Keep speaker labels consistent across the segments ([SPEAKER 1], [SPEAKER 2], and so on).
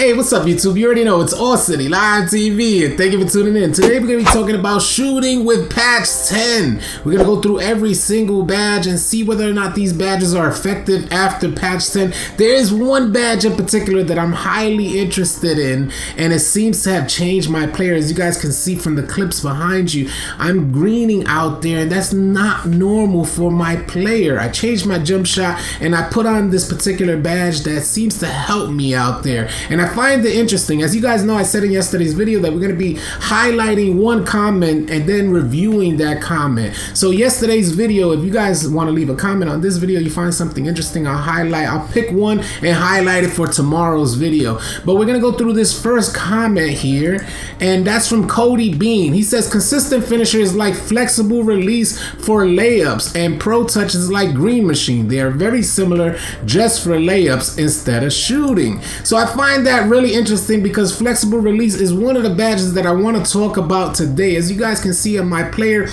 [SPEAKER 1] Hey, what's up, YouTube? You already know it's All City Live TV, and thank you for tuning in. Today, we're going to be talking about shooting with Patch 10. We're going to go through every single badge and see whether or not these badges are effective after Patch 10. There is one badge in particular that I'm highly interested in, and it seems to have changed my player. As you guys can see from the clips behind you, I'm greening out there, and that's not normal for my player. I changed my jump shot, and I put on this particular badge that seems to help me out there. And I find it interesting. As you guys know, I said in yesterday's video that we're going to be highlighting one comment and then reviewing that comment. So yesterday's video, if you guys want to leave a comment on this video, you find something interesting, I'll pick one and highlight it for tomorrow's video. But we're going to go through this first comment here, and that's from Cody Bean. He says, consistent finisher is like flexible release for layups, and Pro Touch is like Green Machine. They are very similar, just for layups instead of shooting. So I find that really interesting because flexible release is one of the badges that I want to talk about today. As you guys can see on my player,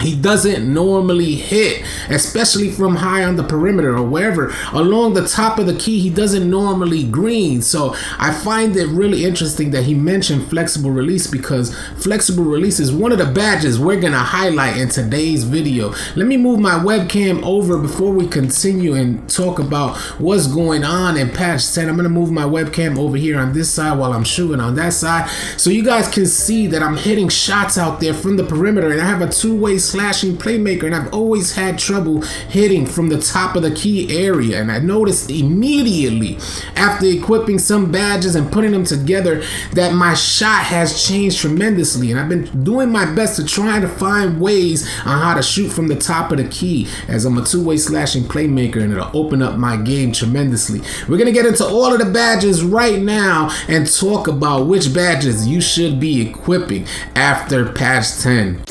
[SPEAKER 1] he doesn't normally hit, especially from high on the perimeter or wherever. Along the top of the key, he doesn't normally green. So I find it really interesting that he mentioned flexible release, because flexible release is one of the badges we're going to highlight in today's video. Let me move my webcam over before we continue and talk about what's going on in Patch 10. I'm going to move my webcam over here on this side while I'm shooting on that side, so you guys can see that I'm hitting shots out there from the perimeter, and I have a two-way slashing playmaker, and I've always had trouble hitting from the top of the key area. And I noticed immediately after equipping some badges and putting them together that my shot has changed tremendously, and I've been doing my best to try to find ways on how to shoot from the top of the key, as I'm a two-way slashing playmaker, and it'll open up my game tremendously. We're gonna get into all of the badges right now and talk about which badges you should be equipping after Patch 10.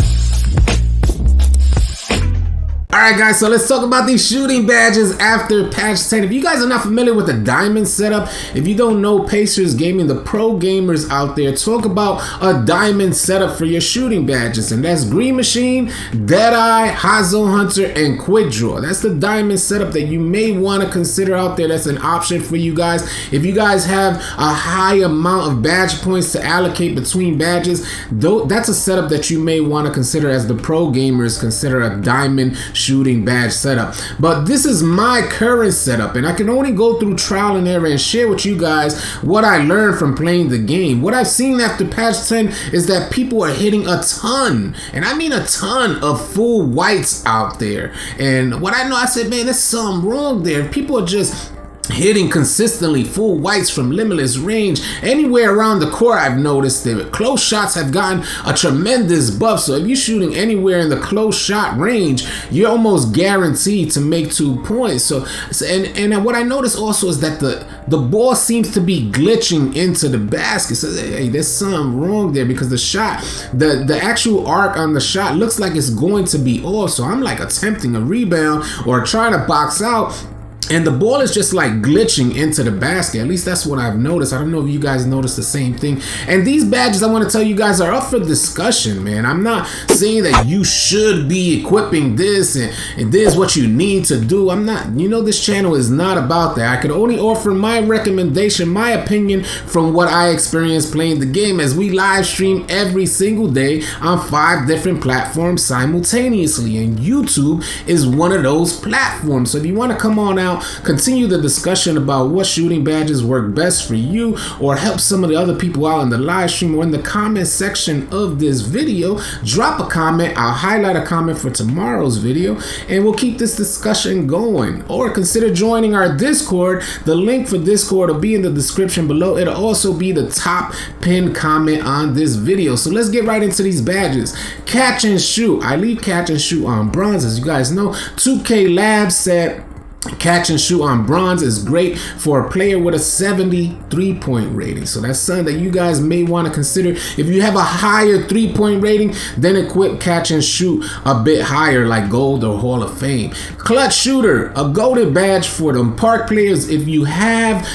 [SPEAKER 1] Alright guys, so let's talk about these shooting badges after Patch 10. If you guys are not familiar with the diamond setup, if you don't know Pacers Gaming, the pro gamers out there talk about a diamond setup for your shooting badges, and that's Green Machine, Deadeye, Hot Zone Hunter, and Quick Draw. That's the diamond setup that you may want to consider out there. That's an option for you guys. If you guys have a high amount of badge points to allocate between badges, that's a setup that you may want to consider, as the pro gamers consider a diamond shooting badge setup. But this is my current setup, and I can only go through trial and error and share with you guys what I learned from playing the game. What I've seen after Patch 10 is that people are hitting a ton, and I mean a ton, of full whites out there. And what I know, I said, man, there's something wrong there. People are just hitting consistently full whites from limitless range anywhere around the court. I've noticed that close shots have gotten a tremendous buff. So if you're shooting anywhere in the close shot range, you're almost guaranteed to make 2 points. So and what I noticed also is that the ball seems to be glitching into the basket. So hey, there's something wrong there, because the shot, the actual arc on the shot looks like it's going to be off. So I'm like attempting a rebound or trying to box out, and the ball is just like glitching into the basket. At least that's what I've noticed. I don't know if you guys noticed the same thing. And these badges, I want to tell you guys, are up for discussion, man. I'm not saying that you should be equipping this and this is what you need to do. I'm not, you know, this channel is not about that. I could only offer my recommendation, my opinion from what I experienced playing the game, as we live stream every single day on 5 different platforms simultaneously. And YouTube is one of those platforms. So if you want to come on out, continue the discussion about what shooting badges work best for you, or help some of the other people out in the live stream or in the comment section of this video, drop a comment. I'll highlight a comment for tomorrow's video, and we'll keep this discussion going. Or consider joining our Discord. The link for Discord will be in the description below. It'll also be the top pinned comment on this video. So let's get right into these badges. Catch and shoot. I leave catch and shoot on bronze. As you guys know, 2K Labs said catch and shoot on bronze is great for a player with a 70 3-point rating. So that's something that you guys may want to consider. If you have a higher 3-point rating, then equip catch and shoot a bit higher, like gold or Hall of Fame. Clutch shooter, a golden badge for them park players. If you have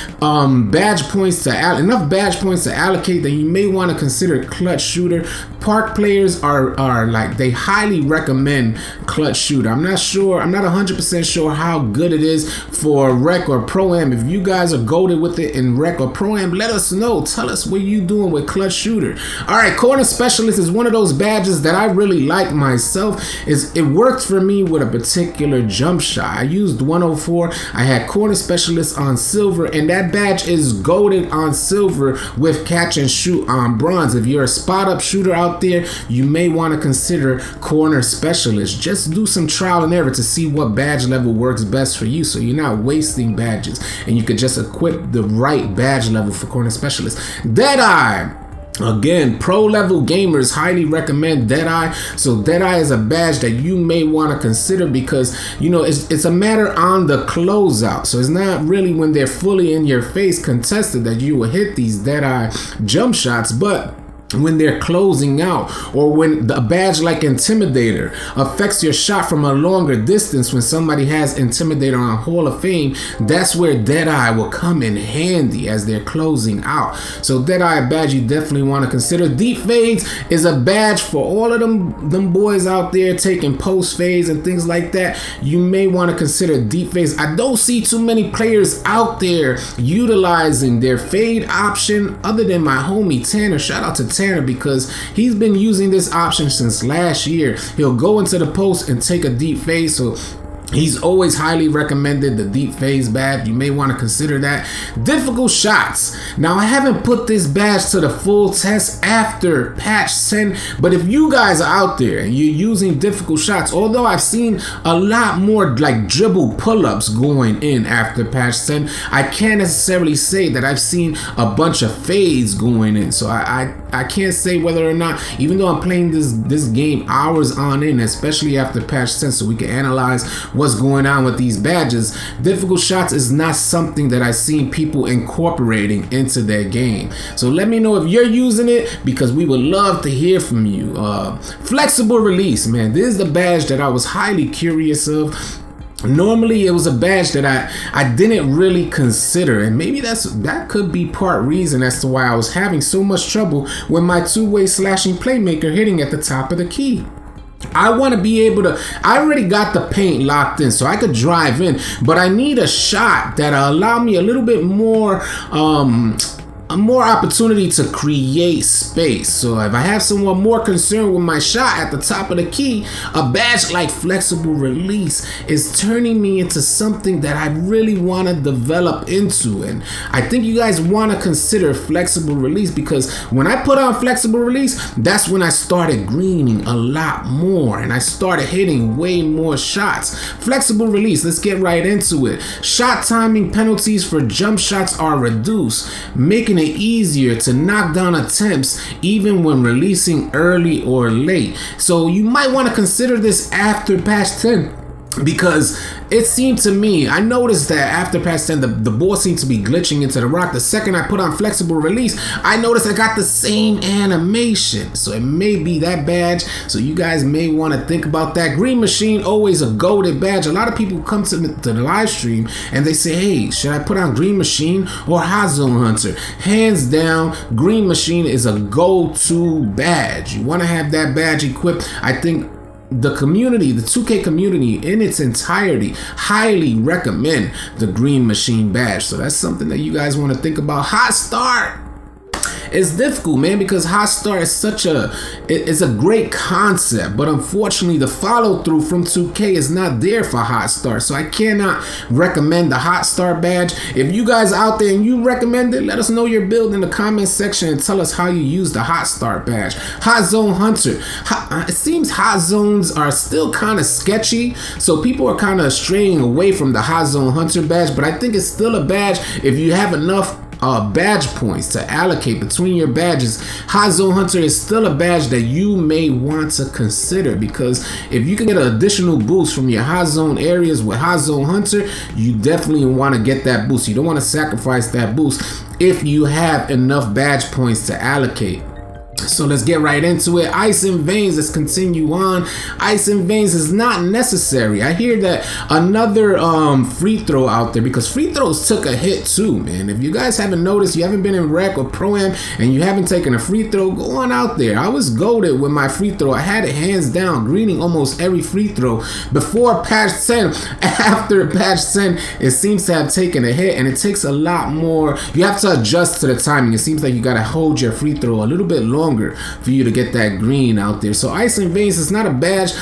[SPEAKER 1] badge points to enough badge points to allocate, then you may want to consider clutch shooter. Park players are like, they highly recommend clutch shooter. I'm not 100% sure how good it it is for Rec or Pro-Am. If you guys are goated with it in Rec or Pro-Am, let us know. Tell us what you doing with Clutch Shooter. All right, Corner Specialist is one of those badges that I really like myself. It worked for me with a particular jump shot. I used 104. I had Corner Specialist on silver, and that badge is goated on silver with catch and shoot on bronze. If you're a spot up shooter out there, you may want to consider Corner Specialist. Just do some trial and error to see what badge level works best for you, so you're not wasting badges and you could just equip the right badge level for Corner Specialist. Deadeye. Again, pro level gamers highly recommend Deadeye. So Deadeye is a badge that you may want to consider because, you know, it's a matter on the closeout. So it's not really when they're fully in your face contested that you will hit these Deadeye jump shots, but when they're closing out, or when a badge like Intimidator affects your shot from a longer distance, when somebody has Intimidator on Hall of Fame, that's where Deadeye will come in handy as they're closing out. So Deadeye badge you definitely want to consider. Deep Fades is a badge for all of them boys out there taking post fades and things like that. You may want to consider Deep Fades. I don't see too many players out there utilizing their fade option other than my homie Tanner. Shout out to Tanner, because he's been using this option since last year. He'll go into the post and take a deep fade, so he's always highly recommended the Deep Phase badge. You may want to consider that. Difficult Shots. Now, I haven't put this badge to the full test after patch 10, but if you guys are out there and you're using Difficult Shots, although I've seen a lot more like dribble pull-ups going in after patch 10, I can't necessarily say that I've seen a bunch of fades going in. So I can't say whether or not, even though I'm playing this game hours on end, especially after patch 10, so we can analyze what's going on with these badges. Difficult Shots is not something that I've seen people incorporating into their game. So let me know if you're using it, because we would love to hear from you. Flexible Release, man, this is the badge that I was highly curious of. Normally it was a badge that I didn't really consider, and maybe that could be part reason as to why I was having so much trouble with my two-way slashing playmaker hitting at the top of the key. I want to be able to, I already got the paint locked in so I could drive in, but I need a shot that'll allow me a little bit more opportunity to create space. So if I have someone more concerned with my shot at the top of the key, a badge like Flexible Release is turning me into something that I really want to develop into. And I think you guys want to consider Flexible Release, because when I put on Flexible Release, that's when I started greening a lot more and I started hitting way more shots. Flexible Release, let's get right into it. Shot timing penalties for jump shots are reduced, making it easier to knock down attempts even when releasing early or late. So you might want to consider this after patch 10, because it seemed to me, I noticed that after patch 10, the ball seemed to be glitching into the rock. The second I put on Flexible Release, I noticed I got the same animation. So it may be that badge. So you guys may want to think about that. Green Machine, always a goated badge. A lot of people come to the live stream and they say, hey, should I put on Green Machine or Hot Zone Hunter? Hands down, Green Machine is a go-to badge. You want to have that badge equipped. I think the community, the 2K community in its entirety, highly recommend the Green Machine badge. So that's something that you guys want to think about. Hot Start. It's difficult, man, because Hot Start is it's a great concept, but unfortunately the follow through from 2K is not there for Hot Start. So I cannot recommend the Hot Start badge. If you guys out there and you recommend it, let us know your build in the comment section and tell us how you use the Hot Start badge. Hot Zone Hunter. It seems Hot Zones are still kind of sketchy, so people are kind of straying away from the Hot Zone Hunter badge, but I think it's still a badge if you have enough badge points to allocate between your badges. Hot Zone Hunter is still a badge that you may want to consider, because if you can get an additional boost from your hot zone areas with Hot Zone Hunter, you definitely want to get that boost. You don't want to sacrifice that boost if you have enough badge points to allocate. So let's get right into it. Ice and Veins, let's continue on. Ice and Veins is not necessary. I hear that another free throw out there, because free throws took a hit too, man. If you guys haven't noticed, you haven't been in rec or pro-am and you haven't taken a free throw, go on out there. I was goated with my free throw. I had it hands down, greening almost every free throw before patch 10. After patch 10, it seems to have taken a hit, and it takes a lot more. You have to adjust to the timing. It seems like you got to hold your free throw a little bit longer for you to get that green out there. So Ice and Veins is not a badge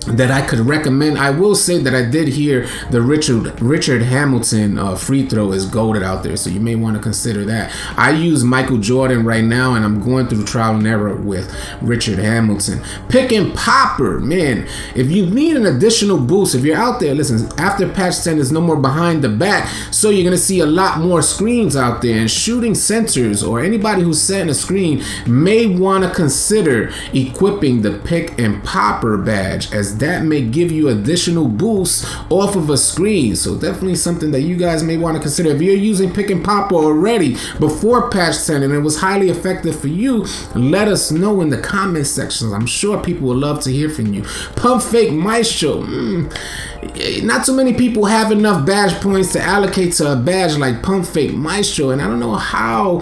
[SPEAKER 1] that I could recommend. I will say that I did hear the Richard Hamilton free throw is goated out there, so you may want to consider that. I use Michael Jordan right now, and I'm going through trial and error with Richard Hamilton. Pick and popper, man. If you need an additional boost, if you're out there, listen, after patch 10, there's no more behind the back, so you're gonna see a lot more screens out there, and shooting centers or anybody who's setting a screen may want to consider equipping the pick and popper badge, as that may give you additional boosts off of a screen. So definitely something that you guys may want to consider. If you're using pick and popper already before patch 10 and it was highly effective for you, let us know in the comment sections. I'm sure people would love to hear from you. Pump Fake Maestro. Not too many people have enough badge points to allocate to a badge like Pump Fake Maestro, and I don't know how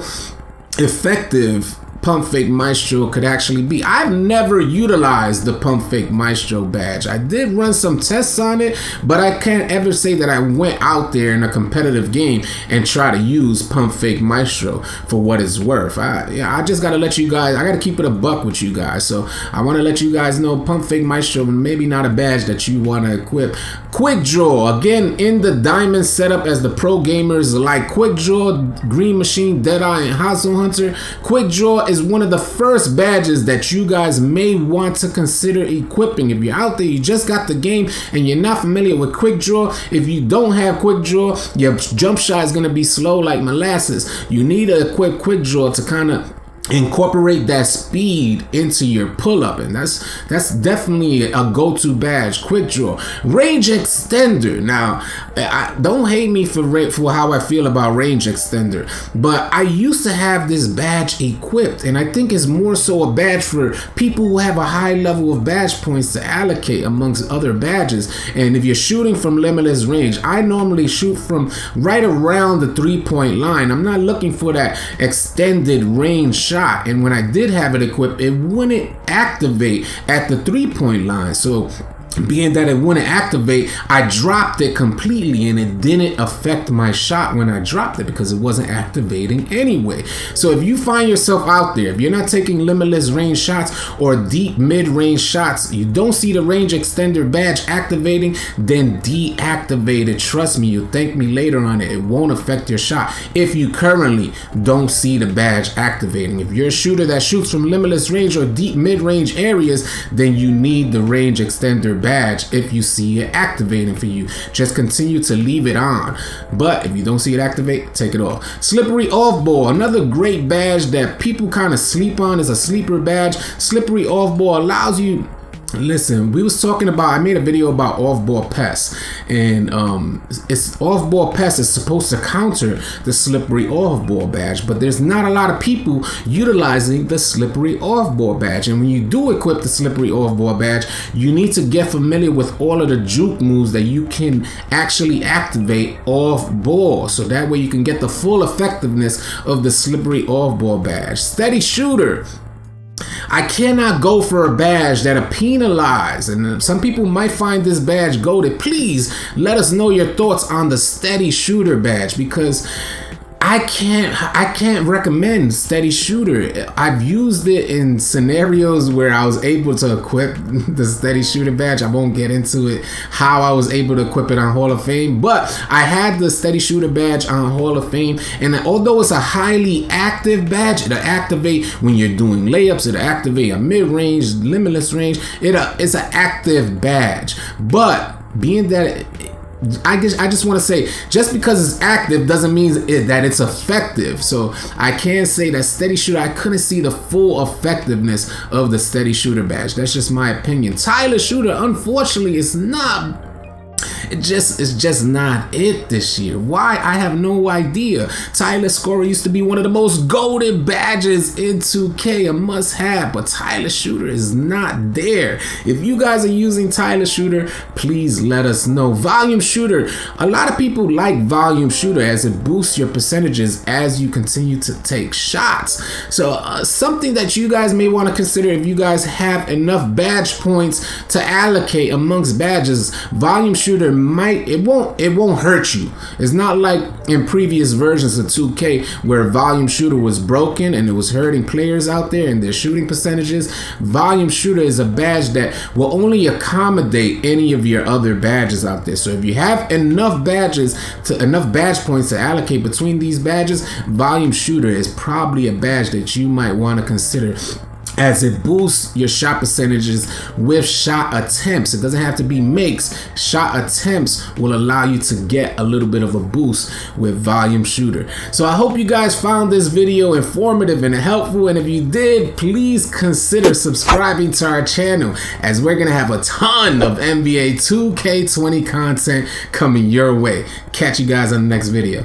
[SPEAKER 1] effective Pump Fake Maestro could actually be. I've never utilized the Pump Fake Maestro badge. I did run some tests on it, but I can't ever say that I went out there in a competitive game and try to use Pump Fake Maestro for what it's worth. I just gotta let you guys, I gotta keep it a buck with you guys. So I wanna let you guys know Pump Fake Maestro maybe not a badge that you wanna equip. Quick Draw, again in the diamond setup, as the pro gamers like Quick Draw, Green Machine, Deadeye, and Hustle Hunter. Quick Draw is one of the first badges that you guys may want to consider equipping. If you're out there, you just got the game and you're not familiar with Quick Draw, if you don't have Quick Draw, your jump shot is going to be slow like molasses. You need to equip Quick Draw to kind of incorporate that speed into your pull-up, and that's definitely a go-to badge. Quick Draw. Range Extender. Now, don't hate me for how I feel about Range Extender, but I used to have this badge equipped, and I think it's more so a badge for people who have a high level of badge points to allocate amongst other badges. And if you're shooting from limitless range, I normally shoot from right around the 3-point line. I'm not looking for that extended range shot. And when I did have it equipped, it wouldn't activate at the 3-point line. So being that it wouldn't activate, I dropped it completely, and it didn't affect my shot when I dropped it because it wasn't activating anyway. So if you find yourself out there, if you're not taking limitless range shots or deep mid-range shots, you don't see the Range Extender badge activating, then deactivate it. Trust me, you'll thank me later on it. It won't affect your shot if you currently don't see the badge activating. If you're a shooter that shoots from limitless range or deep mid-range areas, then you need the Range Extender badge if you see it activating for you. Just continue to leave it on, but if you don't see it activate, take it off. Slippery Off Ball, another great badge that people kind of sleep on, is a sleeper badge. Slippery Off Ball allows you, listen, we was talking about, I made a video about off-ball pests, and it's off-ball pests is supposed to counter the slippery off-ball badge, but there's not a lot of people utilizing the slippery off-ball badge. And when you do equip the slippery off-ball badge, you need to get familiar with all of the juke moves that you can actually activate off-ball, so that way you can get the full effectiveness of the slippery off-ball badge. Steady Shooter. I cannot go for a badge that'll penalize, and some people might find this badge goated. Please let us know your thoughts on the Steady Shooter badge, because I can't recommend Steady Shooter. I've used it in scenarios where I was able to equip the Steady Shooter badge. I won't get into it how I was able to equip it on Hall of Fame, but I had the Steady Shooter badge on Hall of Fame, and although it's a highly active badge, it'll activate when you're doing layups, it'll activate a mid-range, limitless range. It's an active badge, but being that I just want to say, just because it's active doesn't mean that it's effective. So I can't say that Steady Shooter, I couldn't see the full effectiveness of the Steady Shooter badge. That's just my opinion. Tyler Shooter, unfortunately, it's it's just not it this year. Why? I have no idea. Tireless Scorer used to be one of the most goated badges in 2K, a must-have, but Tireless Shooter is not there. If you guys are using Tireless Shooter, please let us know. Volume Shooter, a lot of people like Volume Shooter as it boosts your percentages as you continue to take shots. So something that you guys may want to consider if you guys have enough badge points to allocate amongst badges. Volume Shooter it won't hurt you. It's not like in previous versions of 2K where Volume Shooter was broken and it was hurting players out there and their shooting percentages. Volume Shooter is a badge that will only accommodate any of your other badges out there. So if you have enough badge points to allocate between these badges, Volume Shooter is probably a badge that you might want to consider, as it boosts your shot percentages with shot attempts. It doesn't have to be makes. Shot attempts will allow you to get a little bit of a boost with Volume Shooter. So I hope you guys found this video informative and helpful, and if you did, please consider subscribing to our channel, as we're gonna have a ton of NBA 2K20 content coming your way. Catch you guys on the next video.